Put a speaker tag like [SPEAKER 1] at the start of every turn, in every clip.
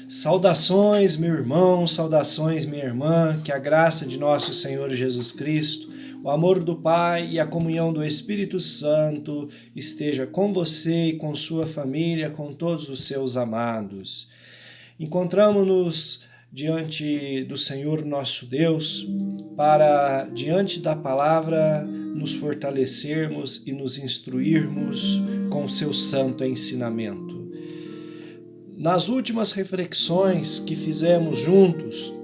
[SPEAKER 1] Saudações, meu irmão, saudações, minha irmã, que a graça de nosso Senhor Jesus Cristo, o amor do Pai e a comunhão do Espírito Santo esteja com você e com sua família, com todos os seus amados. Encontramos-nos diante do Senhor nosso Deus para, diante da palavra, nos fortalecermos e nos instruirmos com o seu santo ensinamento. Nas últimas reflexões que fizemos juntos,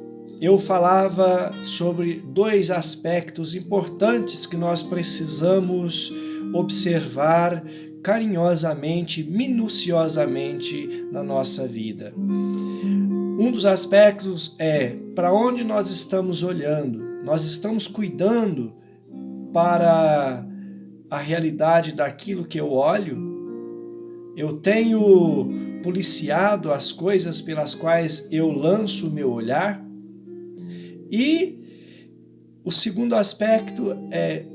[SPEAKER 1] eu falava sobre dois aspectos importantes que nós precisamos observar carinhosamente, minuciosamente na nossa vida. Um dos aspectos é para onde nós estamos olhando. Nós estamos cuidando para a realidade daquilo que eu olho? Eu tenho policiado as coisas pelas quais eu lanço o meu olhar? E o segundo aspecto é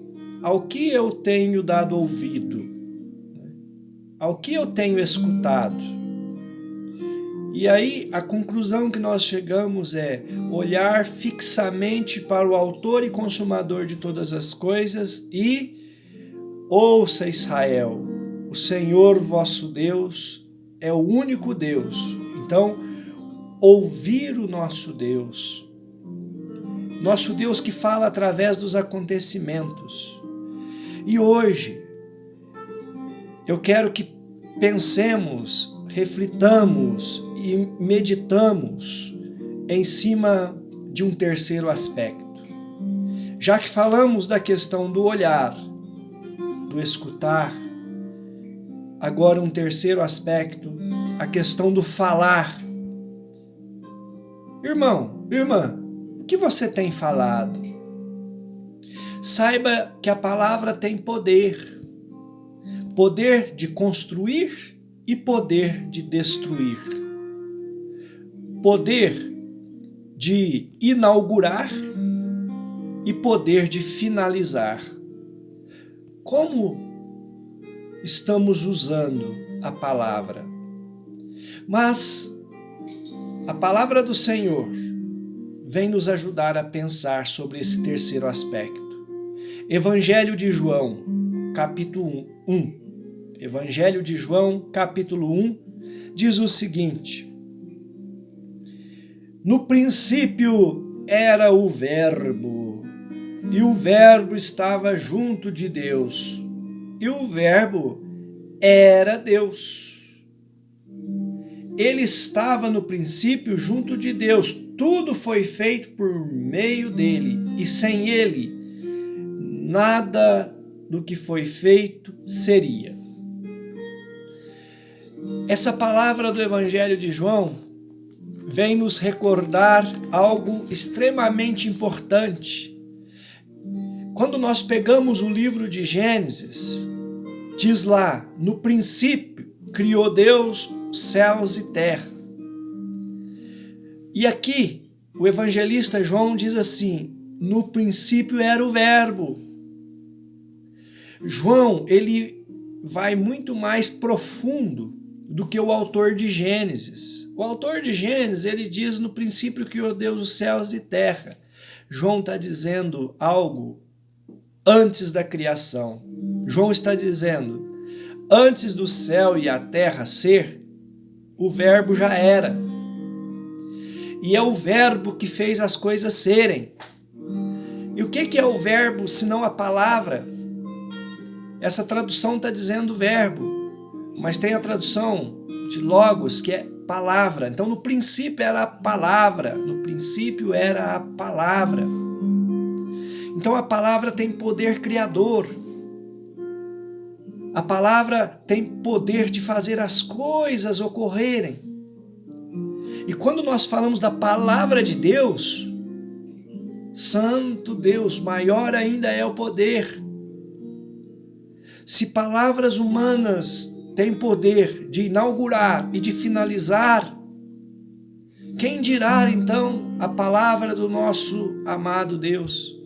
[SPEAKER 1] ao que eu tenho dado ouvido, ao que eu tenho escutado. E aí a conclusão que nós chegamos é olhar fixamente para o autor e consumador de todas as coisas e ouça, Israel, o Senhor vosso Deus é o único Deus. Então, ouvir o nosso Deus que fala através dos acontecimentos. E hoje, eu quero que pensemos, reflitamos e meditamos em cima de um terceiro aspecto. Já que falamos da questão do olhar, do escutar, agora um terceiro aspecto, a questão do falar. Irmão, irmã, o que você tem falado? Saiba que a palavra tem poder. Poder de construir e poder de destruir. Poder de inaugurar e poder de finalizar. Como estamos usando a palavra? Mas a palavra do Senhor vem nos ajudar a pensar sobre esse terceiro aspecto. Evangelho de João, capítulo 1. Evangelho de João, capítulo 1, diz o seguinte: no princípio era o Verbo, e o Verbo estava junto de Deus, e o Verbo era Deus. Ele estava no princípio junto de Deus. Tudo foi feito por meio dele, e sem ele, nada do que foi feito seria. Essa palavra do Evangelho de João vem nos recordar algo extremamente importante. Quando nós pegamos o livro de Gênesis, diz lá, no princípio criou Deus céus e terra. E aqui o evangelista João diz assim, no princípio era o Verbo. João, ele vai muito mais profundo do que o autor de Gênesis. O autor de Gênesis, ele diz no princípio criou Deus os céus e terra. João está dizendo algo antes da criação. João está dizendo, antes do céu e a terra ser, o Verbo já era. E é o Verbo que fez as coisas serem. E o que é o Verbo, senão a palavra? Essa tradução está dizendo Verbo, mas tem a tradução de Logos, que é palavra. Então, no princípio era a palavra. No princípio era a palavra. Então, a palavra tem poder criador. A palavra tem poder de fazer as coisas ocorrerem. E quando nós falamos da palavra de Deus, Santo Deus, maior ainda é o poder. Se palavras humanas têm poder de inaugurar e de finalizar, quem dirá então a palavra do nosso amado Deus?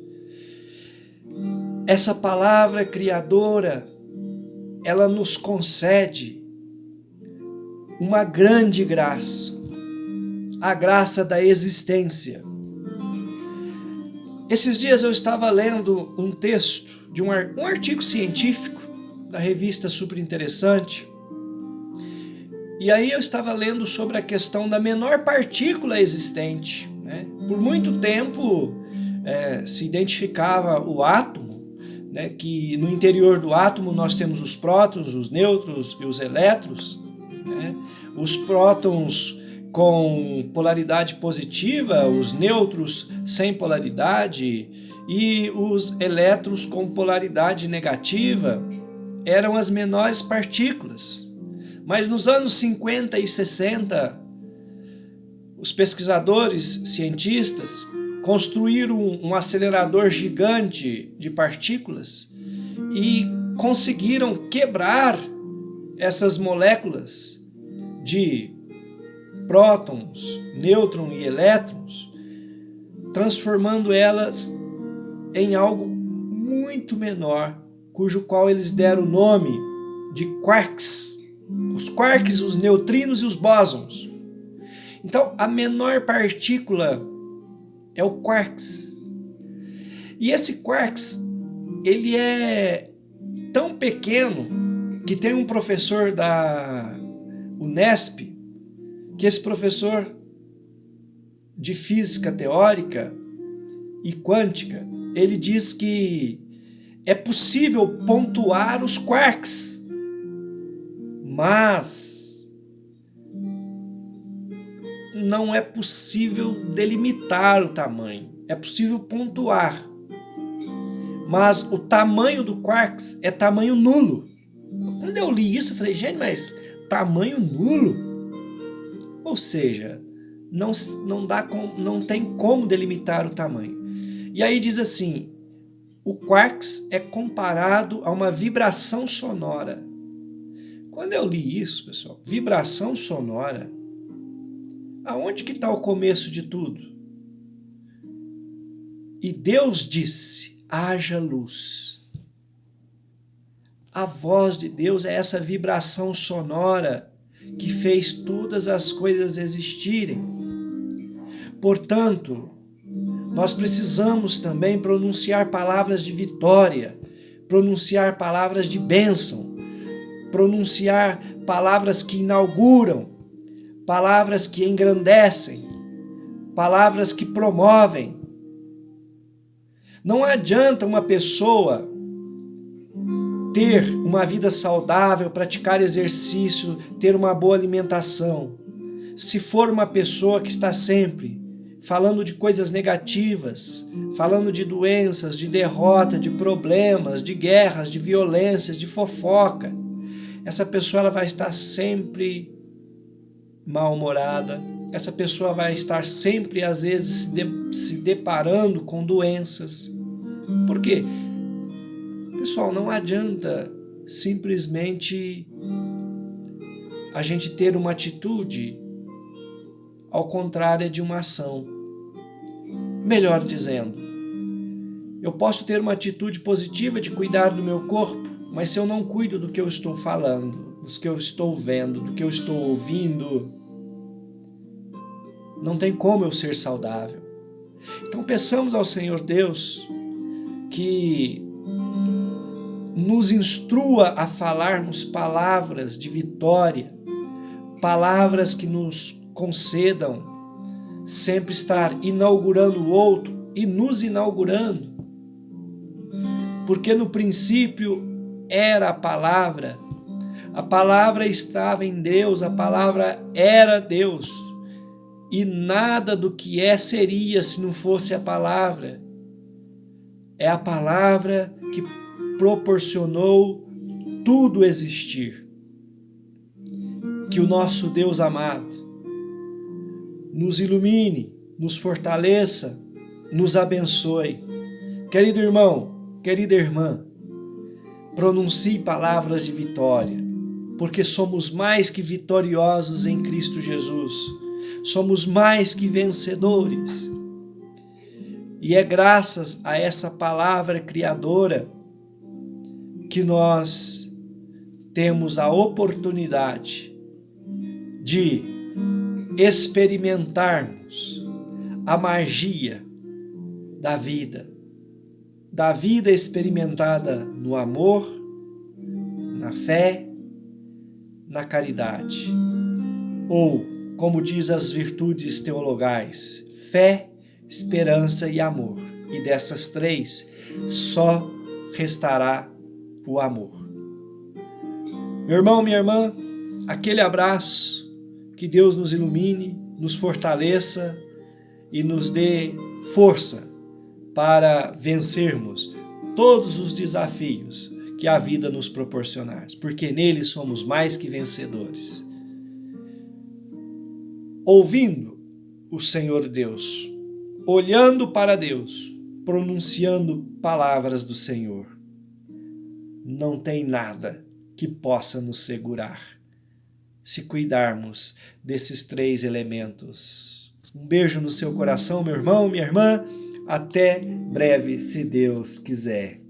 [SPEAKER 1] Essa palavra criadora, ela nos concede uma grande graça. a graça da existência. Esses dias eu estava lendo um texto de um artigo científico da revista Super Interessante, e aí eu estava lendo sobre a questão da menor partícula existente, né? Por muito tempo se identificava o átomo, né? Que no interior do átomo nós temos os prótons, os nêutrons e os elétrons, né? Os prótons com polaridade positiva, os nêutrons sem polaridade e os elétrons com polaridade negativa eram as menores partículas. Mas nos anos 50 e 60, os pesquisadores cientistas construíram um acelerador gigante de partículas e conseguiram quebrar essas moléculas de prótons, nêutrons e elétrons, transformando elas em algo muito menor, cujo qual eles deram o nome de quarks. Os quarks, os neutrinos e os bósons. Então, a menor partícula é o quarks. E esse quarks, ele é tão pequeno que tem um professor da Unesp, que esse professor de física teórica e quântica, ele diz que é possível pontuar os quarks, mas não é possível delimitar o tamanho. É possível pontuar, mas o tamanho do quarks é tamanho nulo. Quando eu li isso, eu falei, gente, mas tamanho nulo? Ou seja, não tem como delimitar o tamanho. E aí diz assim, o quarks é comparado a uma vibração sonora. Quando eu li isso, pessoal, vibração sonora, aonde que está o começo de tudo? E Deus disse, haja luz. A voz de Deus é essa vibração sonora que fez todas as coisas existirem. Portanto, nós precisamos também pronunciar palavras de vitória, pronunciar palavras de bênção, pronunciar palavras que inauguram, palavras que engrandecem, palavras que promovem. Não adianta uma pessoa ter uma vida saudável, praticar exercício, ter uma boa alimentação, se for uma pessoa que está sempre falando de coisas negativas, falando de doenças, de derrota, de problemas, de guerras, de violências, de fofoca. Essa pessoa ela vai estar sempre mal-humorada, essa pessoa vai estar sempre, às vezes, se deparando com doenças. Por quê? Pessoal, não adianta simplesmente a gente ter uma atitude ao contrário de uma ação. Melhor dizendo, eu posso ter uma atitude positiva de cuidar do meu corpo, mas se eu não cuido do que eu estou falando, do que eu estou vendo, do que eu estou ouvindo, não tem como eu ser saudável. Então peçamos ao Senhor Deus que nos instrua a falarmos palavras de vitória, palavras que nos concedam sempre estar inaugurando o outro e nos inaugurando. Porque no princípio era a palavra estava em Deus, a palavra era Deus, e nada do que seria se não fosse a palavra. É a palavra que proporcionou tudo existir. Que o nosso Deus amado nos ilumine, nos fortaleça, nos abençoe. Querido irmão, querida irmã, pronuncie palavras de vitória, porque somos mais que vitoriosos em Cristo Jesus. Somos mais que vencedores. E é graças a essa palavra criadora que nós temos a oportunidade de experimentarmos a magia da vida experimentada no amor, na fé, na caridade. Ou, como diz as virtudes teologais, fé, esperança e amor. E dessas três, só restará o amor. Meu irmão, minha irmã, aquele abraço, que Deus nos ilumine, nos fortaleça e nos dê força para vencermos todos os desafios que a vida nos proporcionar, porque nele somos mais que vencedores. Ouvindo o Senhor Deus, olhando para Deus, pronunciando palavras do Senhor, não tem nada que possa nos segurar, se cuidarmos desses três elementos. Um beijo no seu coração, meu irmão, minha irmã. Até breve, se Deus quiser.